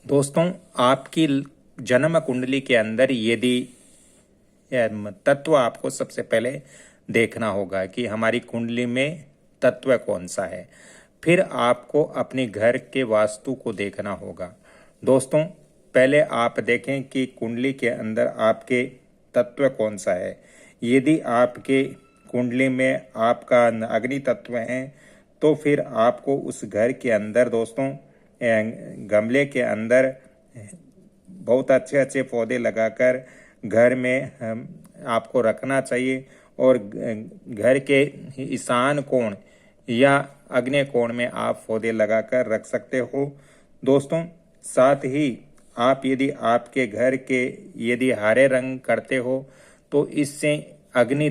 दोस्तों, आपकी जन्म कुंडली के अंदर यदि तत्व आपको सबसे पहले देखना होगा कि हमारी कुंडली में तत्व कौन सा है। फिर आपको अपने घर के वास्तु को देखना होगा। दोस्तों, पहले आप देखें कि कुंडली के अंदर आपके तत्व कौन सा है। यदि आपके कुंडली में आपका अग्नि तत्व है तो फिर आपको उस घर के अंदर दोस्तों गमले के अंदर बहुत अच्छे अच्छे पौधे लगाकर घर में आपको रखना चाहिए और घर के ईशान कोण या अग्नि कोण में आप पौधे लगाकर रख सकते हो। दोस्तों, साथ ही आप यदि आपके घर के यदि हरे रंग करते हो तो इससे अग्नि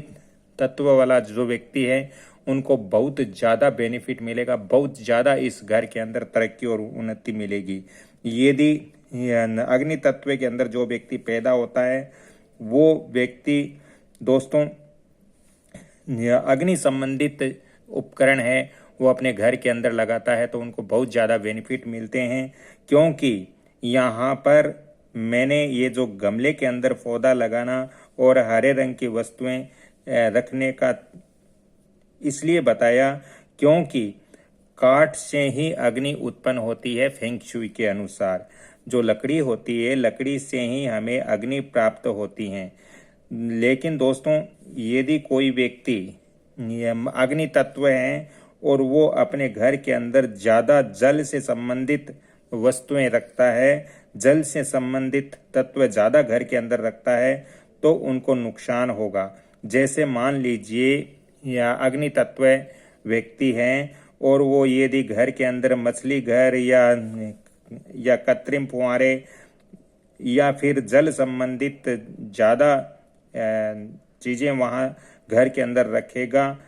तत्व वाला जो व्यक्ति है उनको बहुत ज़्यादा बेनिफिट मिलेगा, बहुत ज़्यादा इस घर के अंदर तरक्की और उन्नति मिलेगी। यदि अग्नि तत्व के अंदर जो व्यक्ति पैदा होता है वो व्यक्ति दोस्तों अग्नि संबंधित उपकरण है वो अपने घर के अंदर लगाता है तो उनको बहुत ज़्यादा बेनिफिट मिलते हैं। क्योंकि यहाँ पर मैंने ये जो गमले के अंदर पौधा लगाना और हरे रंग की वस्तुएं रखने का इसलिए बताया क्योंकि काठ से ही अग्नि उत्पन्न होती है। फेंग शुई के अनुसार जो लकड़ी होती है, लकड़ी से ही हमें अग्नि प्राप्त होती है। लेकिन दोस्तों, यदि कोई व्यक्ति अग्नि तत्व है और वो अपने घर के अंदर ज़्यादा जल से संबंधित वस्तुएं रखता है, जल से संबंधित तत्व ज़्यादा घर के अंदर रखता है तो उनको नुकसान होगा। जैसे मान लीजिए या अग्नि तत्व व्यक्ति हैं और वो यदि घर के अंदर मछली घर या कृत्रिम फुहारे या फिर जल संबंधित ज़्यादा चीज़ें वहाँ घर के अंदर रखेगा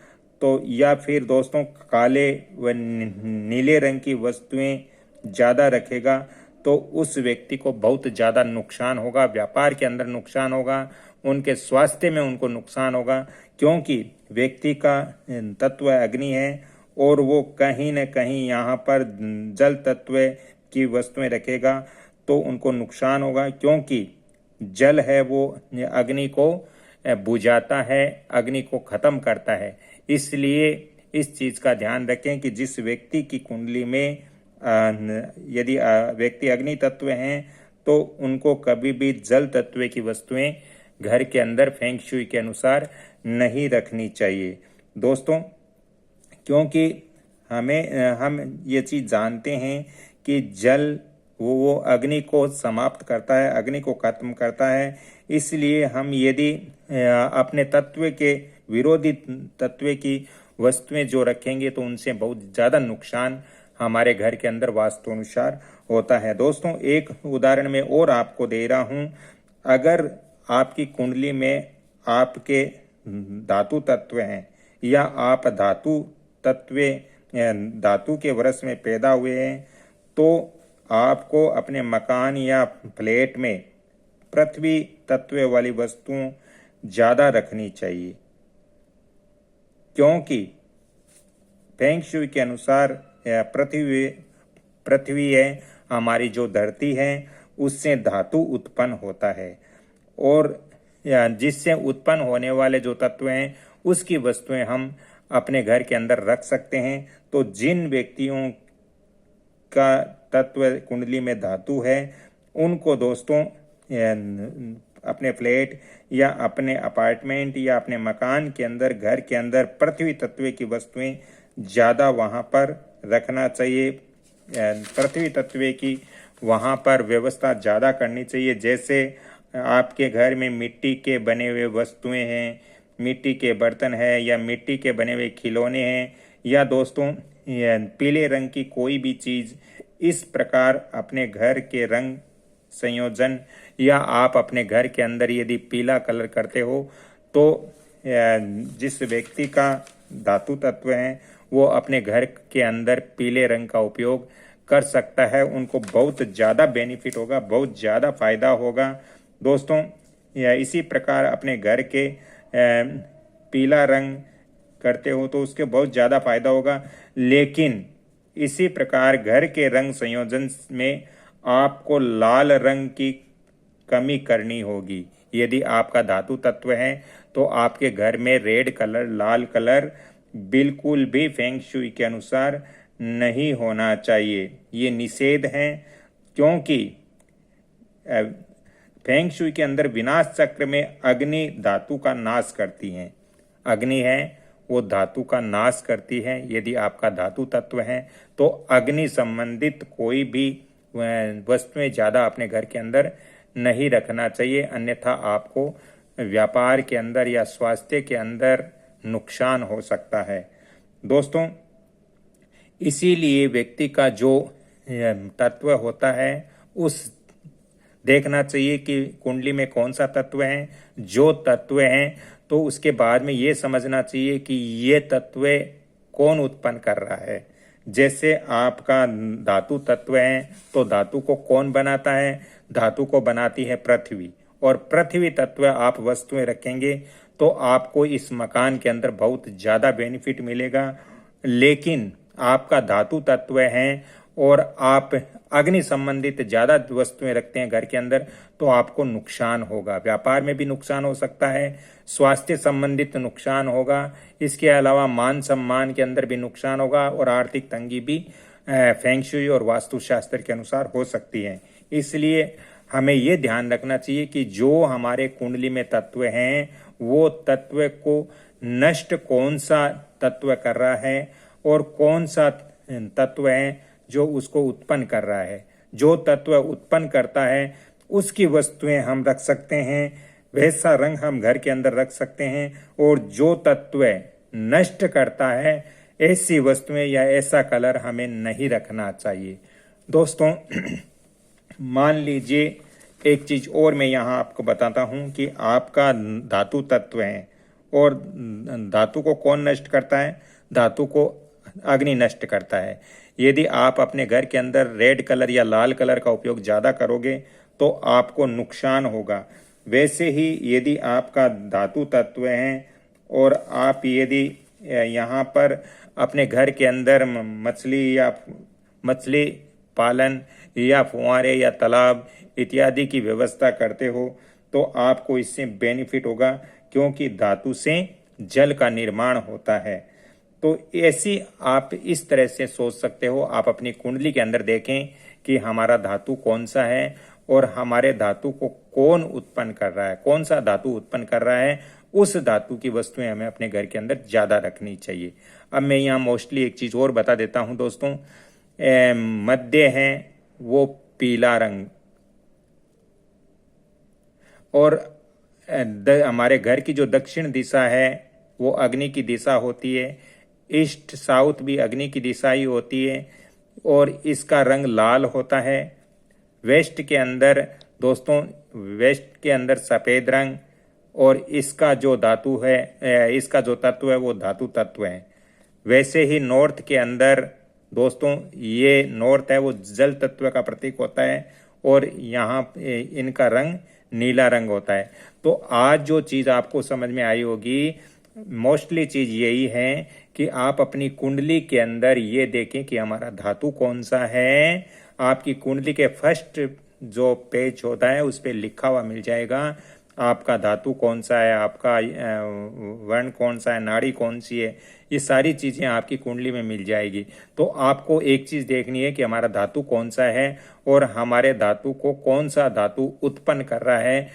तो या फिर दोस्तों काले व नीले रंग की वस्तुएं ज़्यादा रखेगा तो उस व्यक्ति को बहुत ज़्यादा नुकसान होगा, व्यापार के अंदर नुकसान होगा, उनके स्वास्थ्य में उनको नुकसान होगा। क्योंकि व्यक्ति का तत्व अग्नि है और वो कहीं न कहीं यहाँ पर जल तत्व की वस्तुएं रखेगा तो उनको नुकसान होगा। क्योंकि जल है वो अग्नि को बुझाता है, अग्नि को खत्म करता है। इसलिए इस चीज़ का ध्यान रखें कि जिस व्यक्ति की कुंडली में यदि व्यक्ति अग्नि तत्व हैं तो उनको कभी भी जल तत्व की वस्तुएं घर के अंदर फेंग शुई के अनुसार नहीं रखनी चाहिए। दोस्तों, क्योंकि हम ये चीज़ जानते हैं कि जल वो अग्नि को समाप्त करता है, अग्नि को खत्म करता है। इसलिए हम यदि अपने तत्व के विरोधी तत्व की वस्तुएं जो रखेंगे तो उनसे बहुत ज़्यादा नुकसान हमारे घर के अंदर वास्तु अनुसार होता है। दोस्तों, एक उदाहरण में और आपको दे रहा हूं। अगर आपकी कुंडली में आपके धातु तत्व हैं या आप धातु के वरस में पैदा हुए हैं तो आपको अपने मकान या फ्लैट में पृथ्वी तत्व वाली वस्तुओं ज़्यादा रखनी चाहिए। क्योंकि फेंग शुई के अनुसार पृथ्वी है हमारी जो धरती है उससे धातु उत्पन्न होता है और जिससे उत्पन्न होने वाले जो तत्व हैं उसकी वस्तुएं हम अपने घर के अंदर रख सकते हैं। तो जिन व्यक्तियों का तत्व कुंडली में धातु है उनको दोस्तों अपने फ्लैट या अपने अपार्टमेंट या अपने मकान के अंदर, घर के अंदर पृथ्वी तत्व की वस्तुएं ज़्यादा वहाँ पर रखना चाहिए। पृथ्वी तत्व की वहाँ पर व्यवस्था ज़्यादा करनी चाहिए। जैसे आपके घर में मिट्टी के बने हुए वस्तुएं हैं, मिट्टी के बर्तन है या मिट्टी के बने हुए खिलौने हैं या दोस्तों पीले रंग की कोई भी चीज़, इस प्रकार अपने घर के रंग संयोजन या आप अपने घर के अंदर यदि पीला कलर करते हो तो जिस व्यक्ति का धातु तत्व है वो अपने घर के अंदर पीले रंग का उपयोग कर सकता है। उनको बहुत ज़्यादा बेनिफिट होगा, बहुत ज़्यादा फायदा होगा। दोस्तों, या इसी प्रकार अपने घर के पीला रंग करते हो तो उसके बहुत ज़्यादा फायदा होगा। लेकिन इसी प्रकार घर के रंग संयोजन में आपको लाल रंग की कमी करनी होगी। यदि आपका धातु तत्व है तो आपके घर में रेड कलर, लाल कलर बिल्कुल भी फेंग शुई के अनुसार नहीं होना चाहिए। ये निषेध है, क्योंकि फेंग शुई के अंदर विनाश चक्र में अग्नि धातु का नाश करती है। अग्नि है वो धातु का नाश करती है। यदि आपका धातु तत्व है तो अग्नि संबंधित कोई भी वस्तुएं ज़्यादा अपने घर के अंदर नहीं रखना चाहिए, अन्यथा आपको व्यापार के अंदर या स्वास्थ्य के अंदर नुकसान हो सकता है। दोस्तों, इसीलिए व्यक्ति का जो तत्व होता है उस देखना चाहिए कि कुंडली में कौन सा तत्व है। जो तत्व है तो उसके बाद में ये समझना चाहिए कि ये तत्व कौन उत्पन्न कर रहा है। जैसे आपका धातु तत्व है तो धातु को कौन बनाता है? धातु को बनाती है पृथ्वी, और पृथ्वी तत्व आप वस्तुएं रखेंगे तो आपको इस मकान के अंदर बहुत ज़्यादा बेनिफिट मिलेगा। लेकिन आपका धातु तत्व है और आप अग्नि संबंधित ज़्यादा वस्तुएं रखते हैं घर के अंदर तो आपको नुकसान होगा। व्यापार में भी नुकसान हो सकता है, स्वास्थ्य संबंधित नुकसान होगा, इसके अलावा मान सम्मान के अंदर भी नुकसान होगा और आर्थिक तंगी भी फेंग शुई और वास्तुशास्त्र के अनुसार हो सकती है। इसलिए हमें ये ध्यान रखना चाहिए कि जो हमारे कुंडली में तत्व हैं वो तत्व को नष्ट कौन सा तत्व कर रहा है और कौन सा तत्व है जो उसको उत्पन्न कर रहा है। जो तत्व उत्पन्न करता है उसकी वस्तुएं हम रख सकते हैं, वैसा रंग हम घर के अंदर रख सकते हैं, और जो तत्व नष्ट करता है ऐसी वस्तुएं या ऐसा कलर हमें नहीं रखना चाहिए। दोस्तों, मान लीजिए एक चीज और मैं यहाँ आपको बताता हूँ कि आपका धातु तत्व है और धातु को कौन नष्ट करता है? धातु को अग्नि नष्ट करता है। यदि आप अपने घर के अंदर रेड कलर या लाल कलर का उपयोग ज़्यादा करोगे तो आपको नुकसान होगा। वैसे ही यदि आपका धातु तत्व है और आप यदि यहाँ पर अपने घर के अंदर मछली पालन या फुहारे या तालाब इत्यादि की व्यवस्था करते हो तो आपको इससे बेनिफिट होगा, क्योंकि धातु से जल का निर्माण होता है। तो ऐसी आप इस तरह से सोच सकते हो। आप अपनी कुंडली के अंदर देखें कि हमारा धातु कौन सा है और हमारे धातु को कौन उत्पन्न कर रहा है, कौन सा धातु उत्पन्न कर रहा है, उस धातु की वस्तुएं हमें अपने घर के अंदर ज़्यादा रखनी चाहिए। अब मैं यहाँ मोस्टली एक चीज़ और बता देता हूँ दोस्तों। मध्य है वो पीला रंग, और हमारे घर की जो दक्षिण दिशा है वो अग्नि की दिशा होती है। ईस्ट साउथ भी अग्नि की दिशा ही होती है और इसका रंग लाल होता है। वेस्ट के अंदर दोस्तों, वेस्ट के अंदर सफ़ेद रंग, और इसका जो धातु है, इसका जो तत्व है वो धातु तत्व है। वैसे ही नॉर्थ के अंदर दोस्तों, ये नॉर्थ है वो जल तत्व का प्रतीक होता है और यहाँ इनका रंग नीला रंग होता है। तो आज जो चीज़ आपको समझ में आई होगी, मोस्टली चीज़ यही है कि आप अपनी कुंडली के अंदर ये देखें कि हमारा धातु कौन सा है। आपकी कुंडली के फर्स्ट जो पेज होता है उस पर लिखा हुआ मिल जाएगा आपका धातु कौन सा है, आपका वर्ण कौन सा है, नाड़ी कौन सी है। ये सारी चीज़ें आपकी कुंडली में मिल जाएगी। तो आपको एक चीज़ देखनी है कि हमारा धातु कौन सा है और हमारे धातु को कौन सा धातु उत्पन्न कर रहा है,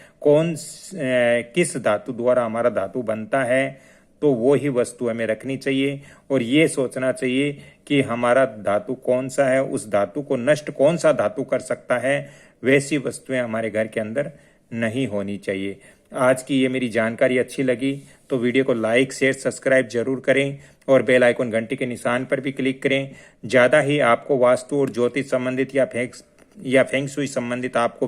किस धातु द्वारा हमारा धातु बनता है, तो वो ही वस्तु हमें रखनी चाहिए। और ये सोचना चाहिए कि हमारा धातु कौन सा है, उस धातु को नष्ट कौन सा धातु कर सकता है, वैसी वस्तुएं हमारे घर के अंदर नहीं होनी चाहिए। आज की ये मेरी जानकारी अच्छी लगी तो वीडियो को लाइक शेयर सब्सक्राइब जरूर करें और बेल आइकन घंटी के निशान पर भी क्लिक करें। ज़्यादा ही आपको वास्तु और ज्योतिष संबंधित या फेंग शुई संबंधित आपको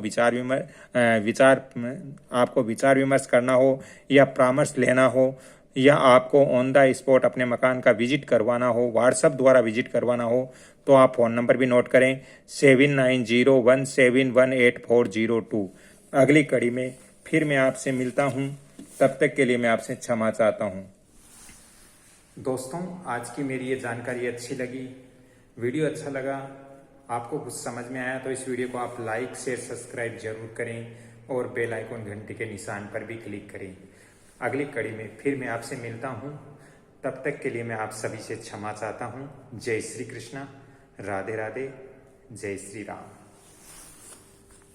विचार विमर्श करना हो या परामर्श लेना हो या आपको ऑन द स्पॉट अपने मकान का विजिट करवाना हो, व्हाट्सएप द्वारा विजिट करवाना हो, तो आप फ़ोन नंबर भी नोट करें 7901718402। अगली कड़ी में फिर मैं आपसे मिलता हूं, तब तक के लिए मैं आपसे क्षमा चाहता हूं। दोस्तों, आज की मेरी ये जानकारी अच्छी लगी, वीडियो अच्छा लगा आपको कुछ समझ में आया तो इस वीडियो को आप लाइक शेयर सब्सक्राइब जरूर करें और बेल आइकन घंटी के निशान पर भी क्लिक करें। अगली कड़ी में फिर मैं आपसे मिलता हूँ, तब तक के लिए मैं आप सभी से क्षमा चाहता हूँ। जय श्री कृष्णा, राधे राधे, जय श्री राम।